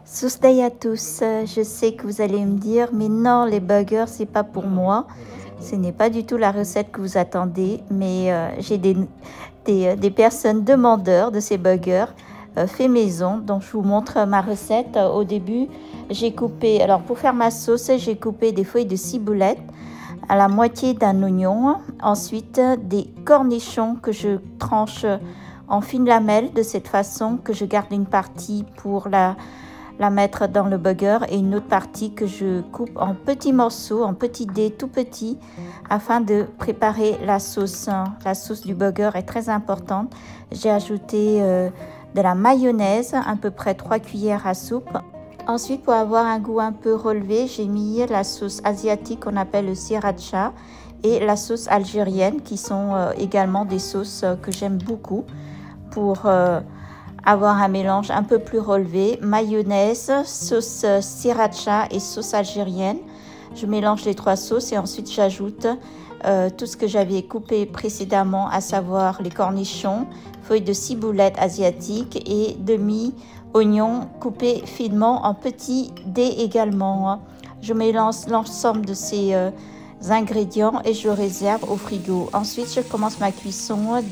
Sousday à tous, je sais que vous allez me dire, mais non, les burgers, c'est pas pour moi. Ce n'est pas du tout la recette que vous attendez, mais j'ai des personnes demandeurs de ces burgers fait maison. Donc, je vous montre ma recette. Au début, j'ai coupé, alors pour faire ma sauce, j'ai coupé des feuilles de ciboulette à la moitié d'un oignon. Ensuite, des cornichons que je tranche en fines lamelles de cette façon que je garde une partie pour la mettre dans le burger et une autre partie que je coupe en petits morceaux, en petits dés tout petits afin de préparer la sauce. La sauce du burger est très importante. J'ai ajouté de la mayonnaise, à peu près 3 cuillères à soupe. Ensuite, pour avoir un goût un peu relevé, j'ai mis la sauce asiatique qu'on appelle le sriracha et la sauce algérienne qui sont également des sauces que j'aime beaucoup pour avoir un mélange un peu plus relevé. Mayonnaise, sauce sriracha et sauce algérienne. Je mélange les trois sauces et ensuite j'ajoute tout ce que j'avais coupé précédemment, à savoir les cornichons, feuilles de ciboulette asiatique et demi-oignons coupés finement en petits dés également. Je mélange l'ensemble de ces ingrédients et je le réserve au frigo. Ensuite, je commence ma cuisson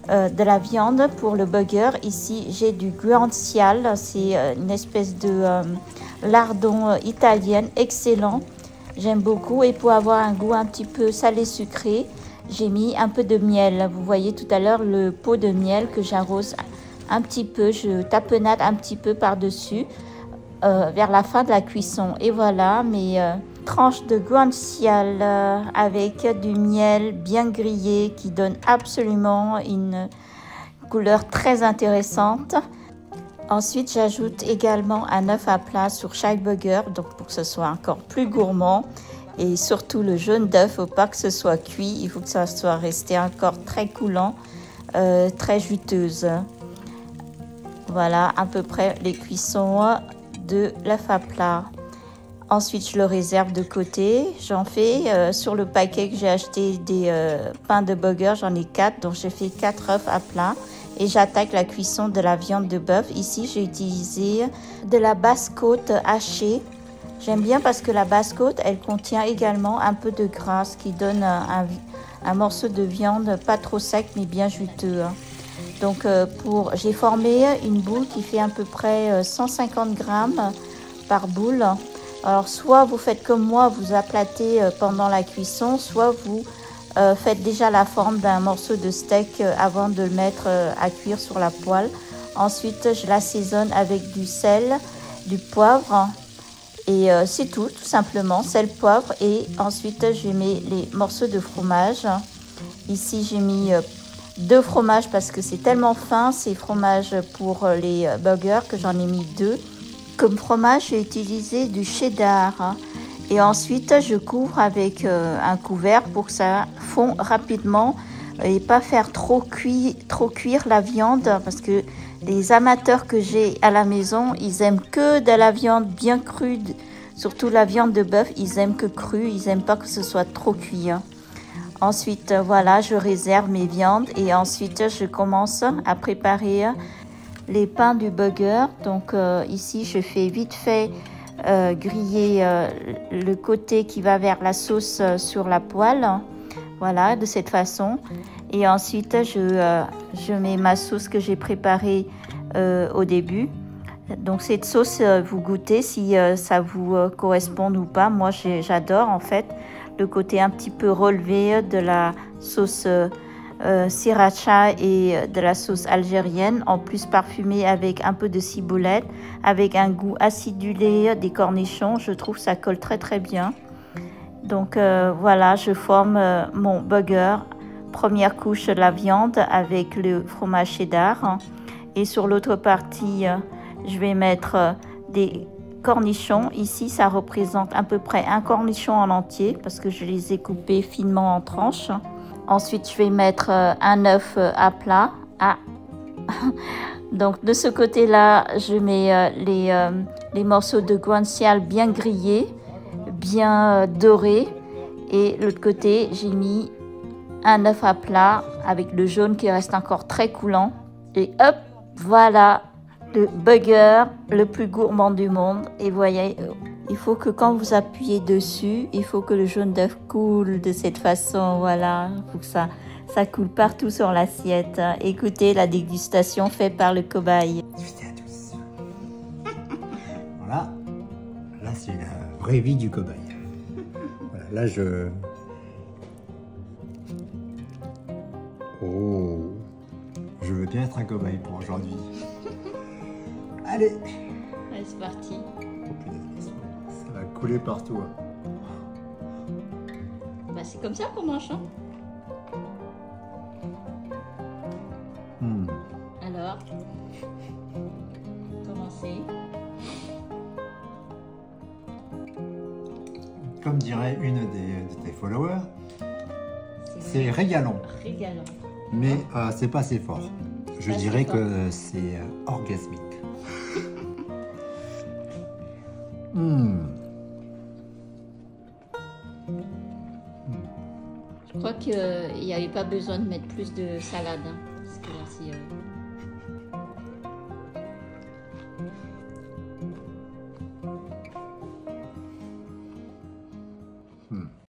de la viande pour le burger. Ici, j'ai du guanciale, c'est une espèce de lardon italien excellent. J'aime beaucoup et pour avoir un goût un petit peu salé sucré, j'ai mis un peu de miel. Vous voyez tout à l'heure le pot de miel que j'arrose un petit peu, je tapenade un petit peu par-dessus vers la fin de la cuisson. Et voilà mes tranches de guanciale avec du miel bien grillé qui donne absolument une couleur très intéressante. Ensuite, j'ajoute également un œuf à plat sur chaque burger, donc pour que ce soit encore plus gourmand. Et surtout le jaune d'œuf, il ne faut pas que ce soit cuit, il faut que ça soit resté encore très coulant, très juteuse. Voilà à peu près les cuissons de l'œuf à plat. Ensuite, je le réserve de côté. J'en fais sur le paquet que j'ai acheté des pains de burger, j'en ai 4, donc j'ai fait 4 œufs à plat. Et j'attaque la cuisson de la viande de bœuf. Ici, j'ai utilisé de la basse-côte hachée. J'aime bien parce que la basse-côte, elle contient également un peu de gras, ce qui donne un morceau de viande pas trop sec, mais bien juteux. Donc, j'ai formé une boule qui fait à peu près 150 grammes par boule. Alors, soit vous faites comme moi, vous aplatez pendant la cuisson, soit vous faites déjà la forme d'un morceau de steak avant de le mettre à cuire sur la poêle. Ensuite, je l'assaisonne avec du sel, du poivre et c'est tout simplement, sel, poivre. Et ensuite, je mets les morceaux de fromage. Ici, j'ai mis 2 fromages parce que c'est tellement fin, ces fromages pour les burgers, que j'en ai mis 2. Comme fromage, j'ai utilisé du cheddar. Et ensuite, je couvre avec un couvert pour que ça fond rapidement et pas faire trop cuire la viande, parce que les amateurs que j'ai à la maison, ils aiment que de la viande bien crue, surtout la viande de bœuf, ils aiment que crue, ils n'aiment pas que ce soit trop cuit. Ensuite, voilà, je réserve mes viandes et ensuite, je commence à préparer les pains du burger. Donc ici, je fais vite fait griller le côté qui va vers la sauce sur la poêle, voilà, de cette façon. Et ensuite je mets ma sauce que j'ai préparée au début. Donc cette sauce, vous goûtez si ça vous correspond ou pas. Moi j'adore en fait le côté un petit peu relevé de la sauce sriracha et de la sauce algérienne, en plus parfumée avec un peu de ciboulette, avec un goût acidulé des cornichons. Je trouve ça colle très très bien. Donc voilà, je forme mon burger. Première couche de la viande avec le fromage cheddar et sur l'autre partie je vais mettre des cornichons. Ici ça représente à peu près un cornichon en entier parce que je les ai coupés finement en tranches. Ensuite, je vais mettre un œuf à plat. Donc, de ce côté-là, je mets les morceaux de guanciale bien grillés, bien dorés. Et de l'autre côté, j'ai mis un œuf à plat avec le jaune qui reste encore très coulant. Et hop, voilà, le burger le plus gourmand du monde. Et voyez, il faut que quand vous appuyez dessus, il faut que le jaune d'œuf coule de cette façon. Voilà, il faut que ça coule partout sur l'assiette. Écoutez la dégustation faite par le cobaye. Voilà, là c'est la vraie vie du cobaye. Voilà, là Oh, je veux bien être un cobaye pour aujourd'hui. Allez. Allez, c'est parti. Oh, punaise, ça va couler partout. Hein. Bah, c'est comme ça qu'on mange, hein. Alors, commencez. Comme dirait une de tes followers, c'est régalant. Régalant. Mais c'est pas assez fort. Je dirais que c'est orgasmique. Je crois qu'il n'y avait pas besoin de mettre plus de salade. Hein, parce que là,